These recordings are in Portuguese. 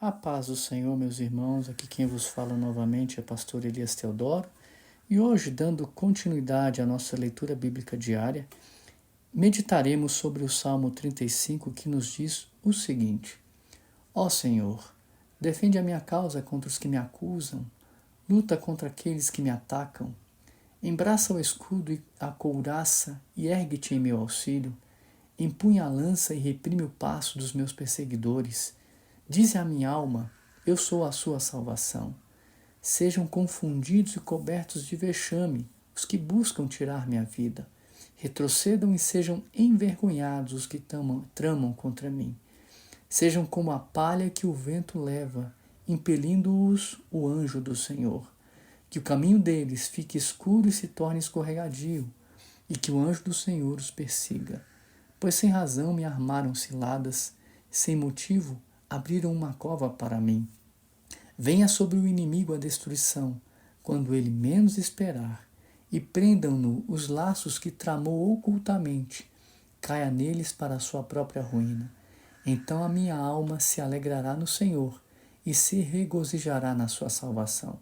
A paz do Senhor, meus irmãos, aqui quem vos fala novamente é pastor Elias Teodoro, e hoje, dando continuidade à nossa leitura bíblica diária, meditaremos sobre o Salmo 35, que nos diz o seguinte: Ó Senhor, defende a minha causa contra os que me acusam, luta contra aqueles que me atacam, embraça o escudo e a couraça e ergue-te em meu auxílio, empunha a lança e reprime o passo dos meus perseguidores. Dize à minha alma, eu sou a sua salvação. Sejam confundidos e cobertos de vexame os que buscam tirar minha vida. Retrocedam e sejam envergonhados os que tramam contra mim. Sejam como a palha que o vento leva, impelindo-os o anjo do Senhor. Que o caminho deles fique escuro e se torne escorregadio, e que o anjo do Senhor os persiga. Pois sem razão me armaram ciladas, sem motivo abriram uma cova para mim. Venha sobre o inimigo a destruição, quando ele menos esperar, e prendam-no os laços que tramou ocultamente. Caia neles para a sua própria ruína. Então a minha alma se alegrará no Senhor e se regozijará na sua salvação.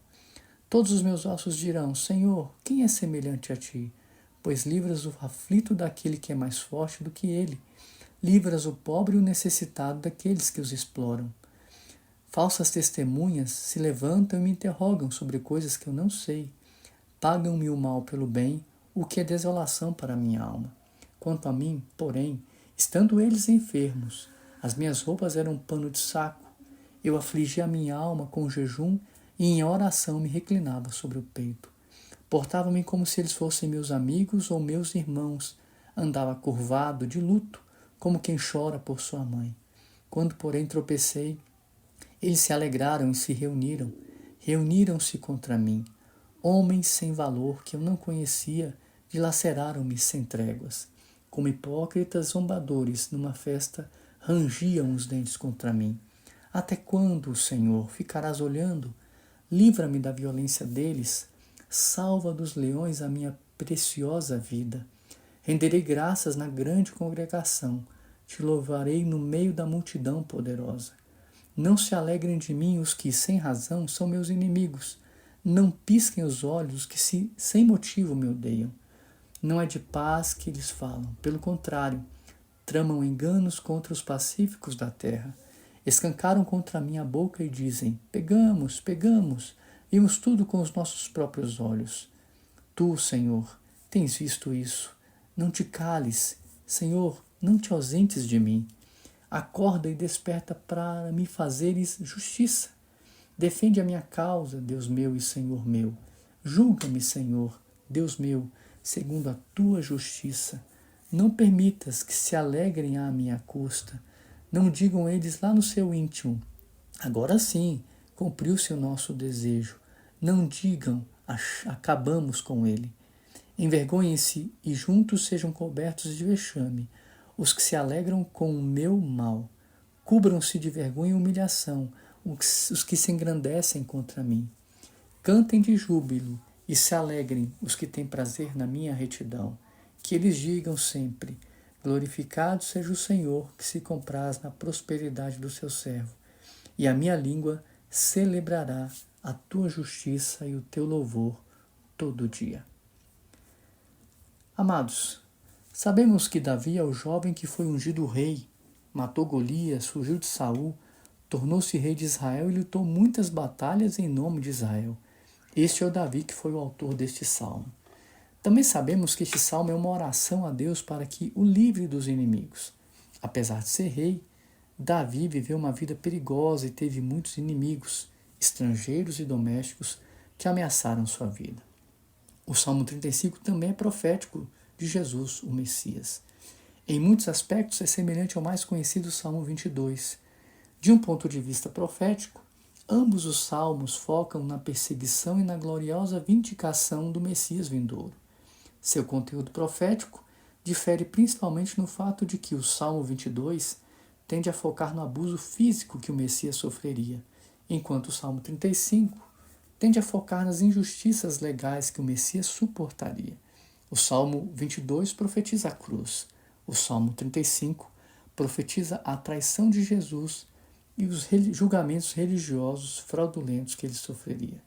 Todos os meus ossos dirão, Senhor, quem é semelhante a ti? Pois livras o aflito daquele que é mais forte do que ele. Livras o pobre e o necessitado daqueles que os exploram. Falsas testemunhas se levantam e me interrogam sobre coisas que eu não sei. Pagam-me o mal pelo bem, o que é desolação para a minha alma. Quanto a mim, porém, estando eles enfermos, as minhas roupas eram pano de saco. Eu afligi a minha alma com jejum e em oração me reclinava sobre o peito. Portava-me como se eles fossem meus amigos ou meus irmãos. Andava curvado, de luto, como quem chora por sua mãe. Quando, porém, tropecei, eles se alegraram e se reuniram. Reuniram-se contra mim. Homens sem valor que eu não conhecia, dilaceraram-me sem tréguas. Como hipócritas zombadores numa festa, rangiam os dentes contra mim. Até quando, Senhor, ficarás olhando? Livra-me da violência deles. Salva dos leões a minha preciosa vida. Renderei graças na grande congregação. Te louvarei no meio da multidão poderosa. Não se alegrem de mim os que, sem razão, são meus inimigos. Não pisquem os olhos que, sem motivo, me odeiam. Não é de paz que eles falam. Pelo contrário, tramam enganos contra os pacíficos da terra. Escancaram contra mim a boca e dizem, pegamos, pegamos, vimos tudo com os nossos próprios olhos. Tu, Senhor, tens visto isso. Não te cales, Senhor, não te ausentes de mim. Acorda e desperta para me fazeres justiça. Defende a minha causa, Deus meu e Senhor meu. Julga-me, Senhor, Deus meu, segundo a tua justiça. Não permitas que se alegrem à minha custa. Não digam eles lá no seu íntimo, agora sim, cumpriu-se o nosso desejo. Não digam, acabamos com ele. Envergonhem-se e juntos sejam cobertos de vexame os que se alegram com o meu mal. Cubram-se de vergonha e humilhação os que se engrandecem contra mim. Cantem de júbilo e se alegrem os que têm prazer na minha retidão. Que eles digam sempre, glorificado seja o Senhor que se compraz na prosperidade do seu servo. E a minha língua celebrará a tua justiça e o teu louvor todo dia. Amados, sabemos que Davi é o jovem que foi ungido rei, matou Golias, fugiu de Saul, tornou-se rei de Israel e lutou muitas batalhas em nome de Israel. Este é o Davi que foi o autor deste salmo. Também sabemos que este salmo é uma oração a Deus para que o livre dos inimigos. Apesar de ser rei, Davi viveu uma vida perigosa e teve muitos inimigos, estrangeiros e domésticos, que ameaçaram sua vida. O Salmo 35 também é profético de Jesus, o Messias. Em muitos aspectos é semelhante ao mais conhecido Salmo 22. De um ponto de vista profético, ambos os salmos focam na perseguição e na gloriosa vindicação do Messias vindouro. Seu conteúdo profético difere principalmente no fato de que o Salmo 22 tende a focar no abuso físico que o Messias sofreria, enquanto o Salmo 35 tende a focar nas injustiças legais que o Messias suportaria. O Salmo 22 profetiza a cruz. O Salmo 35 profetiza a traição de Jesus e os julgamentos religiosos fraudulentos que ele sofreria.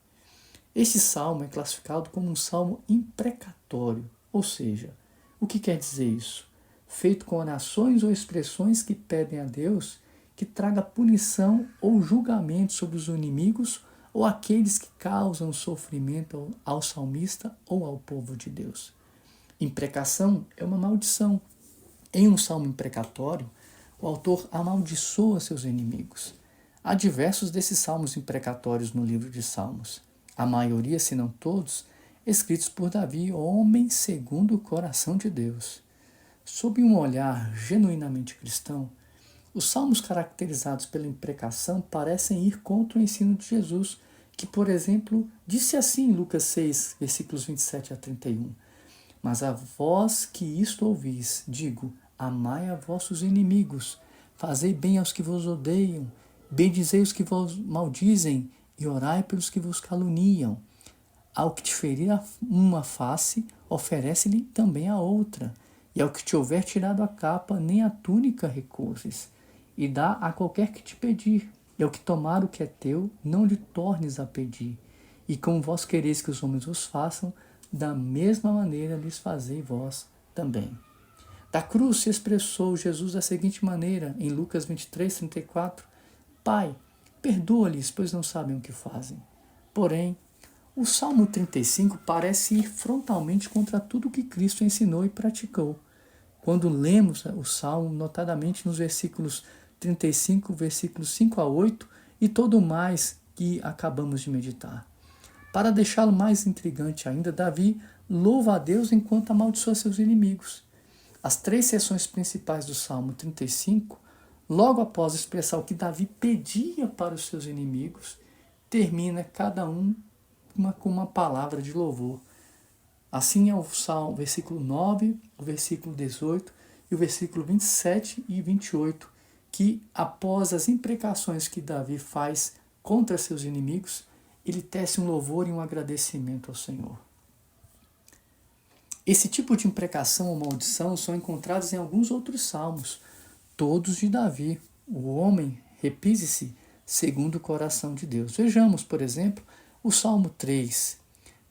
Este salmo é classificado como um salmo imprecatório, ou seja, o que quer dizer isso? Feito com orações ou expressões que pedem a Deus que traga punição ou julgamento sobre os inimigos ou aqueles que causam sofrimento ao salmista ou ao povo de Deus. Imprecação é uma maldição. Em um salmo imprecatório, o autor amaldiçoa seus inimigos. Há diversos desses salmos imprecatórios no livro de Salmos. A maioria, se não todos, escritos por Davi, homem segundo o coração de Deus. Sob um olhar genuinamente cristão, os salmos caracterizados pela imprecação parecem ir contra o ensino de Jesus, que, por exemplo, disse assim em Lucas 6, versículos 27 a 31. Mas a vós que isto ouvis, digo, amai a vossos inimigos, fazei bem aos que vos odeiam, bendizei os que vos maldizem e orai pelos que vos caluniam. Ao que te ferir uma face, oferece-lhe também a outra. E ao que te houver tirado a capa, nem a túnica recuses. E dá a qualquer que te pedir. E ao que tomar o que é teu, não lhe tornes a pedir. E como vós quereis que os homens vos façam, da mesma maneira lhes fazei vós também. Da cruz se expressou Jesus da seguinte maneira, em Lucas 23, 34. Pai, perdoa-lhes, pois não sabem o que fazem. Porém, o Salmo 35 parece ir frontalmente contra tudo o que Cristo ensinou e praticou. Quando lemos o Salmo, notadamente nos versículos 35, versículos 5 a 8 e todo o mais que acabamos de meditar. Para deixá-lo mais intrigante ainda, Davi louva a Deus enquanto amaldiçoa seus inimigos. As 3 seções principais do Salmo 35, logo após expressar o que Davi pedia para os seus inimigos, termina cada com uma palavra de louvor. Assim é o Salmo, versículo 9, o versículo 18 e o versículo 27 e 28, que após as imprecações que Davi faz contra seus inimigos, ele tece um louvor e um agradecimento ao Senhor. Esse tipo de imprecação ou maldição são encontrados em alguns outros salmos, todos de Davi, o homem repise-se segundo o coração de Deus. Vejamos, por exemplo, o Salmo 3,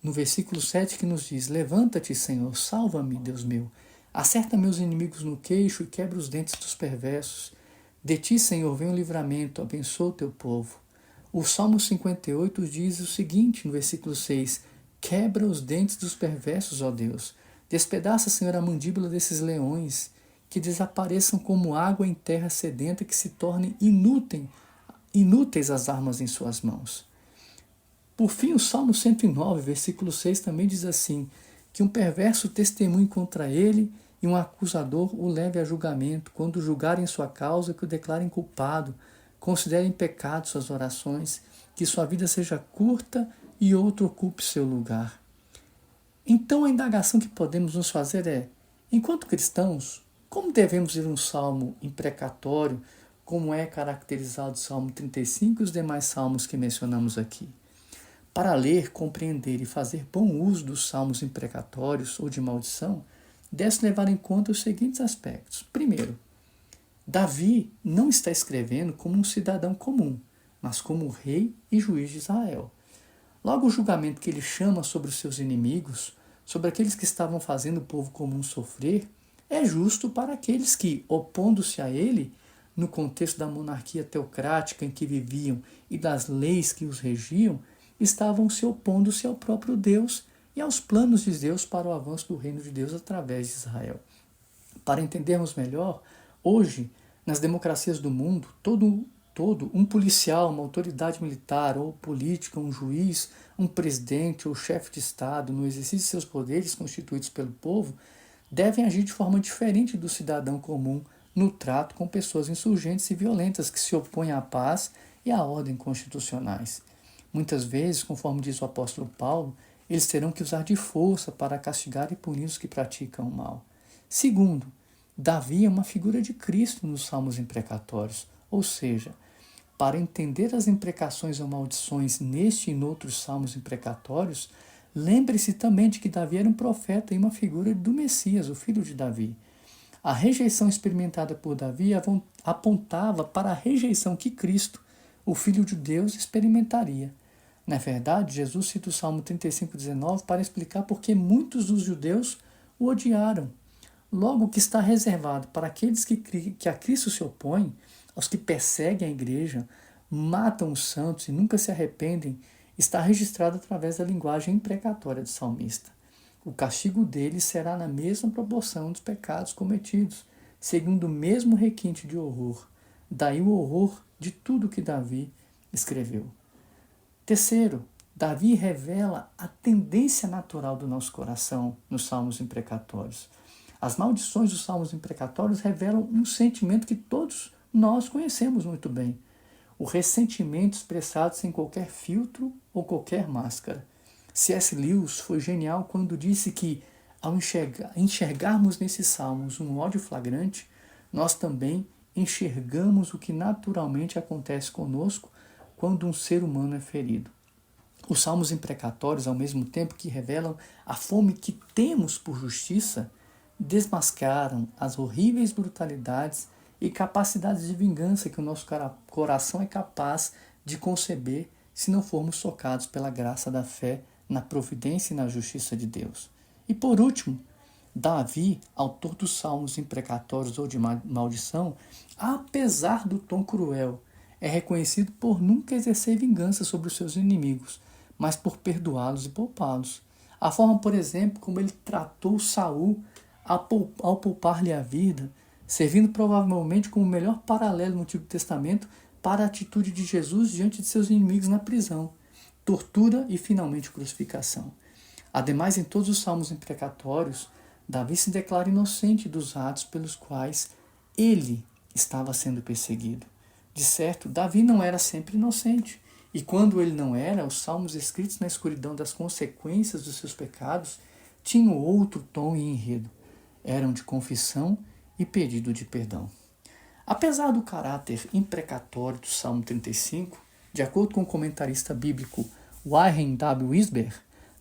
no versículo 7, que nos diz: Levanta-te, Senhor, salva-me, Deus meu, acerta meus inimigos no queixo e quebra os dentes dos perversos. De ti, Senhor, vem o livramento, abençoa o teu povo. O Salmo 58 diz o seguinte, no versículo 6, quebra os dentes dos perversos, ó Deus. Despedaça, Senhor, a mandíbula desses leões, que desapareçam como água em terra sedenta, que se tornem inúteis as armas em suas mãos. Por fim, o Salmo 109, versículo 6, também diz assim, que um perverso testemunhe contra ele e um acusador o leve a julgamento, quando julgarem sua causa, que o declarem culpado, considerem pecado suas orações, que sua vida seja curta e outro ocupe seu lugar. Então a indagação que podemos nos fazer é, enquanto cristãos, como devemos ler um salmo imprecatório, como é caracterizado o Salmo 35 e os demais salmos que mencionamos aqui? Para ler, compreender e fazer bom uso dos salmos imprecatórios ou de maldição, deve-se levar em conta os seguintes aspectos. Primeiro, Davi não está escrevendo como um cidadão comum, mas como rei e juiz de Israel. Logo, o julgamento que ele chama sobre os seus inimigos, sobre aqueles que estavam fazendo o povo comum sofrer, é justo para aqueles que, opondo-se a ele, no contexto da monarquia teocrática em que viviam e das leis que os regiam, estavam se opondo-se ao próprio Deus e aos planos de Deus para o avanço do reino de Deus através de Israel. Para entendermos melhor, hoje, nas democracias do mundo, todo um policial, uma autoridade militar ou política, um juiz, um presidente ou chefe de Estado, no exercício de seus poderes constituídos pelo povo, devem agir de forma diferente do cidadão comum no trato com pessoas insurgentes e violentas que se opõem à paz e à ordem constitucionais. Muitas vezes, conforme diz o apóstolo Paulo, eles terão que usar de força para castigar e punir os que praticam o mal. Segundo, Davi é uma figura de Cristo nos salmos imprecatórios, ou seja, para entender as imprecações ou maldições neste e noutros salmos imprecatórios, lembre-se também de que Davi era um profeta e uma figura do Messias, o filho de Davi. A rejeição experimentada por Davi apontava para a rejeição que Cristo, o Filho de Deus, experimentaria. Na verdade, Jesus cita o Salmo 35,19 para explicar por que muitos dos judeus o odiaram. Logo, o que está reservado para aqueles que a Cristo se opõem, aos que perseguem a igreja, matam os santos e nunca se arrependem, está registrado através da linguagem imprecatória do salmista. O castigo deles será na mesma proporção dos pecados cometidos, segundo o mesmo requinte de horror. Daí o horror de tudo que Davi escreveu. Terceiro, Davi revela a tendência natural do nosso coração nos salmos imprecatórios. As maldições dos salmos imprecatórios revelam um sentimento que todos nós conhecemos muito bem. O ressentimento expressado sem qualquer filtro ou qualquer máscara. C.S. Lewis foi genial quando disse que, ao enxergarmos nesses salmos um ódio flagrante, nós também enxergamos o que naturalmente acontece conosco quando um ser humano é ferido. Os salmos imprecatórios, ao mesmo tempo que revelam a fome que temos por justiça, desmascaram as horríveis brutalidades e capacidades de vingança que o nosso coração é capaz de conceber se não formos tocados pela graça da fé na providência e na justiça de Deus. E por último, Davi, autor dos salmos imprecatórios ou de maldição, apesar do tom cruel, é reconhecido por nunca exercer vingança sobre os seus inimigos, mas por perdoá-los e poupá-los. A forma, por exemplo, como ele tratou Saul ao poupar-lhe a vida, servindo provavelmente como o melhor paralelo no Antigo Testamento para a atitude de Jesus diante de seus inimigos na prisão, tortura e finalmente crucificação. Ademais, em todos os salmos imprecatórios, Davi se declara inocente dos atos pelos quais ele estava sendo perseguido. De certo, Davi não era sempre inocente, e quando ele não era, os salmos escritos na escuridão das consequências dos seus pecados tinham outro tom e enredo. Eram de confissão e pedido de perdão. Apesar do caráter imprecatório do Salmo 35, de acordo com o comentarista bíblico Warren W. Wisber,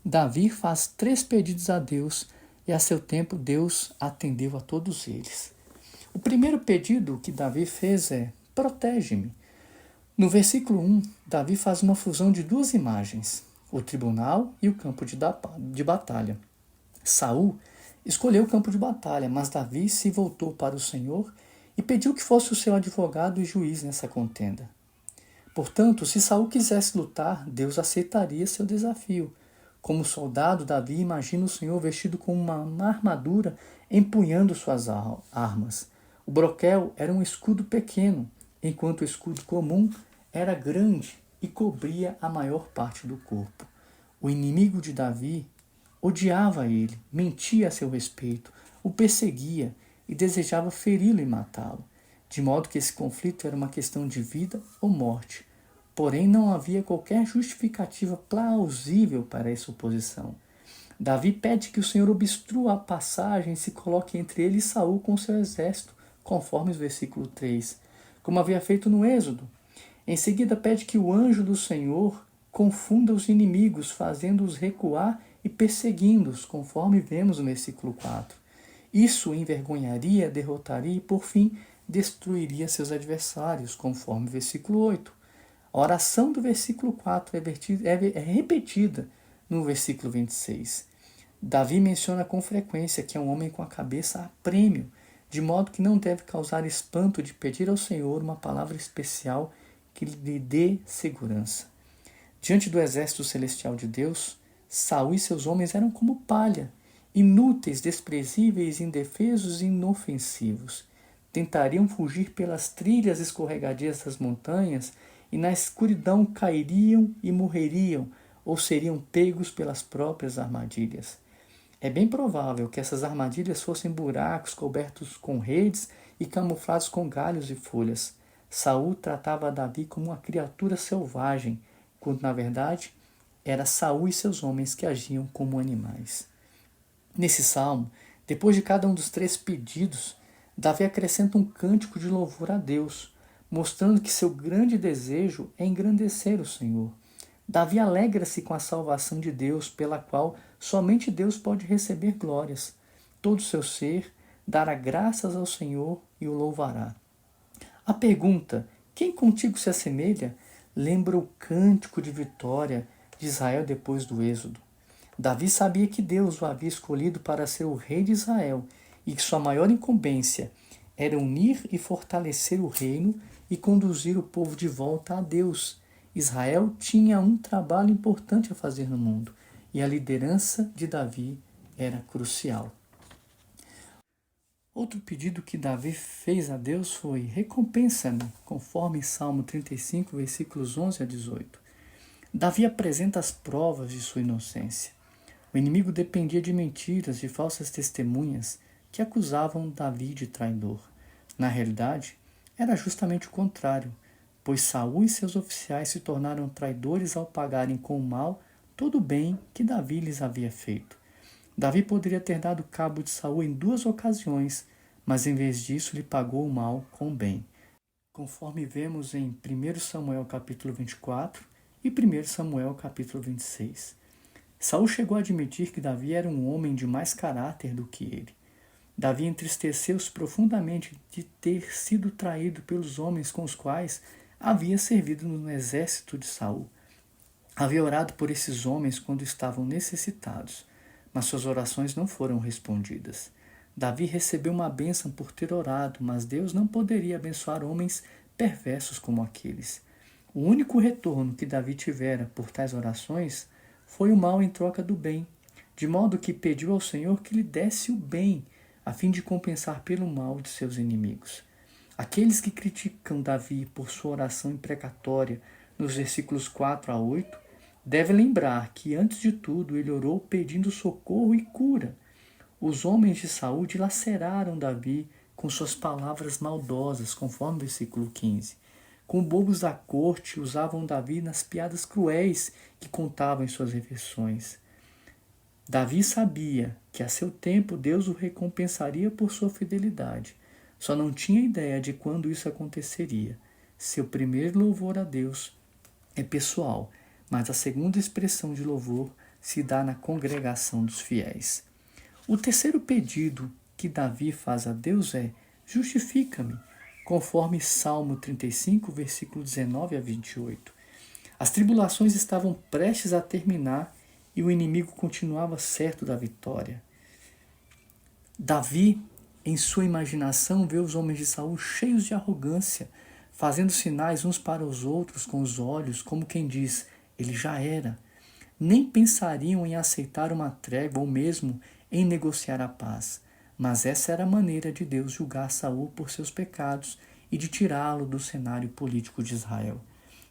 Davi faz 3 pedidos a Deus e a seu tempo Deus atendeu a todos eles. O primeiro pedido que Davi fez é: protege-me. No versículo 1, Davi faz uma fusão de 2 imagens, o tribunal e o campo de batalha. Saul escolheu o campo de batalha, mas Davi se voltou para o Senhor e pediu que fosse o seu advogado e juiz nessa contenda. Portanto, se Saul quisesse lutar, Deus aceitaria seu desafio. Como soldado, Davi imagina o Senhor vestido com uma armadura, empunhando suas armas. O broquel era um escudo pequeno, enquanto o escudo comum era grande e cobria a maior parte do corpo. O inimigo de Davi odiava ele, mentia a seu respeito, o perseguia e desejava feri-lo e matá-lo, de modo que esse conflito era uma questão de vida ou morte. Porém, não havia qualquer justificativa plausível para essa oposição. Davi pede que o Senhor obstrua a passagem e se coloque entre ele e Saul com seu exército, conforme o versículo 3, como havia feito no Êxodo. Em seguida, pede que o anjo do Senhor confunda os inimigos, fazendo-os recuar e perseguindo-os, conforme vemos no versículo 4. Isso o envergonharia, derrotaria e, por fim, destruiria seus adversários, conforme o versículo 8. A oração do versículo 4 é repetida no versículo 26. Davi menciona com frequência que é um homem com a cabeça a prêmio, de modo que não deve causar espanto de pedir ao Senhor uma palavra especial que lhe dê segurança. Diante do exército celestial de Deus, Saul e seus homens eram como palha, inúteis, desprezíveis, indefesos e inofensivos. Tentariam fugir pelas trilhas escorregadias das montanhas e na escuridão cairiam e morreriam ou seriam pegos pelas próprias armadilhas. É bem provável que essas armadilhas fossem buracos cobertos com redes e camuflados com galhos e folhas. Saul tratava Davi como uma criatura selvagem, quando na verdade era Saul e seus homens que agiam como animais. Nesse salmo, depois de cada um dos 3 pedidos, Davi acrescenta um cântico de louvor a Deus, mostrando que seu grande desejo é engrandecer o Senhor. Davi alegra-se com a salvação de Deus, pela qual somente Deus pode receber glórias. Todo o seu ser, dará graças ao Senhor e o louvará. A pergunta, quem contigo se assemelha, lembra o cântico de vitória de Israel depois do Êxodo. Davi sabia que Deus o havia escolhido para ser o rei de Israel e que sua maior incumbência era unir e fortalecer o reino e conduzir o povo de volta a Deus. Israel tinha um trabalho importante a fazer no mundo e a liderança de Davi era crucial. Outro pedido que Davi fez a Deus foi: recompensa-me, conforme Salmo 35, versículos 11 a 18. Davi apresenta as provas de sua inocência. O inimigo dependia de mentiras, de falsas testemunhas que acusavam Davi de traidor. Na realidade, era justamente o contrário, pois Saul e seus oficiais se tornaram traidores ao pagarem com o mal todo o bem que Davi lhes havia feito. Davi poderia ter dado cabo de Saul em 2 ocasiões, mas em vez disso lhe pagou o mal com o bem, conforme vemos em 1 Samuel capítulo 24 e 1 Samuel capítulo 26. Saul chegou a admitir que Davi era um homem de mais caráter do que ele. Davi entristeceu-se profundamente de ter sido traído pelos homens com os quais havia servido no exército de Saul. Havia orado por esses homens quando estavam necessitados, mas suas orações não foram respondidas. Davi recebeu uma bênção por ter orado, mas Deus não poderia abençoar homens perversos como aqueles. O único retorno que Davi tivera por tais orações foi o mal em troca do bem, de modo que pediu ao Senhor que lhe desse o bem, a fim de compensar pelo mal de seus inimigos. Aqueles que criticam Davi por sua oração imprecatória nos versículos 4 a 8 devem lembrar que, antes de tudo, ele orou pedindo socorro e cura. Os homens de Saul dilaceraram Davi com suas palavras maldosas, conforme o versículo 15. Com bobos da corte, usavam Davi nas piadas cruéis que contavam em suas refeições. Davi sabia que a seu tempo Deus o recompensaria por sua fidelidade. Só não tinha ideia de quando isso aconteceria. Seu primeiro louvor a Deus é pessoal, mas a segunda expressão de louvor se dá na congregação dos fiéis. O terceiro pedido que Davi faz a Deus é: justifica-me, conforme Salmo 35, versículo 19 a 28. As tribulações estavam prestes a terminar e o inimigo continuava certo da vitória. Davi, em sua imaginação, vê os homens de Saul cheios de arrogância, fazendo sinais uns para os outros com os olhos, como quem diz: ele já era. Nem pensariam em aceitar uma trégua ou mesmo em negociar a paz. Mas essa era a maneira de Deus julgar Saul por seus pecados e de tirá-lo do cenário político de Israel.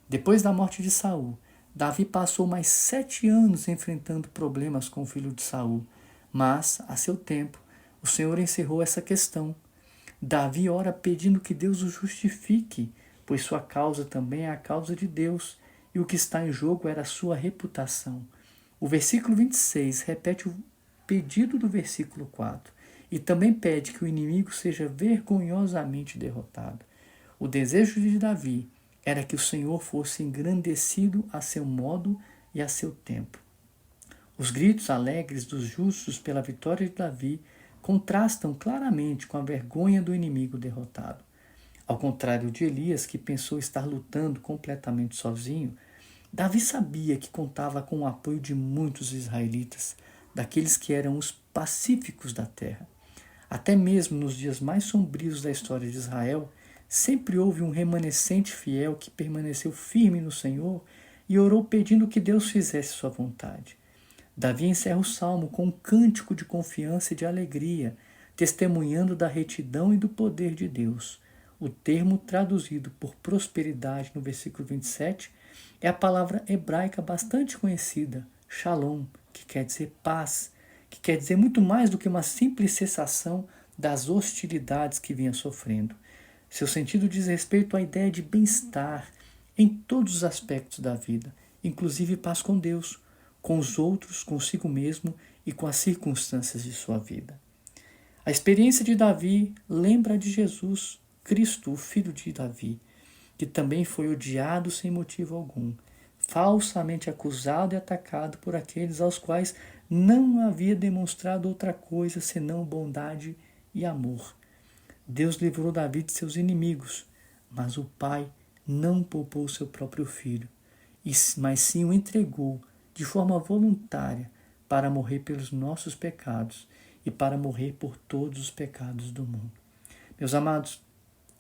Depois da morte de Saul, Davi passou mais 7 anos enfrentando problemas com o filho de Saul, mas, a seu tempo, o Senhor encerrou essa questão. Davi ora pedindo que Deus o justifique, pois sua causa também é a causa de Deus, e o que está em jogo era a sua reputação. O versículo 26 repete o pedido do versículo 4 e também pede que o inimigo seja vergonhosamente derrotado. O desejo de Davi era que o Senhor fosse engrandecido a seu modo e a seu tempo. Os gritos alegres dos justos pela vitória de Davi contrastam claramente com a vergonha do inimigo derrotado. Ao contrário de Elias, que pensou estar lutando completamente sozinho, Davi sabia que contava com o apoio de muitos israelitas, daqueles que eram os pacíficos da terra. Até mesmo nos dias mais sombrios da história de Israel, sempre houve um remanescente fiel que permaneceu firme no Senhor e orou pedindo que Deus fizesse sua vontade. Davi encerra o salmo com um cântico de confiança e de alegria, testemunhando da retidão e do poder de Deus. O termo traduzido por prosperidade no versículo 27 é a palavra hebraica bastante conhecida, shalom, que quer dizer paz, que quer dizer muito mais do que uma simples cessação das hostilidades que vinha sofrendo. Seu sentido diz respeito à ideia de bem-estar em todos os aspectos da vida, inclusive paz com Deus, com os outros, consigo mesmo e com as circunstâncias de sua vida. A experiência de Davi lembra de Jesus, Cristo, o filho de Davi, que também foi odiado sem motivo algum, falsamente acusado e atacado por aqueles aos quais não havia demonstrado outra coisa senão bondade e amor. Deus livrou Davi de seus inimigos, mas o Pai não poupou seu próprio filho, mas sim o entregou de forma voluntária para morrer pelos nossos pecados e para morrer por todos os pecados do mundo. Meus amados,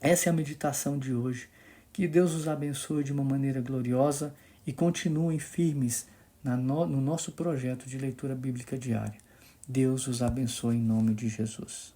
essa é a meditação de hoje. Que Deus os abençoe de uma maneira gloriosa e continuem firmes no nosso projeto de leitura bíblica diária. Deus os abençoe em nome de Jesus.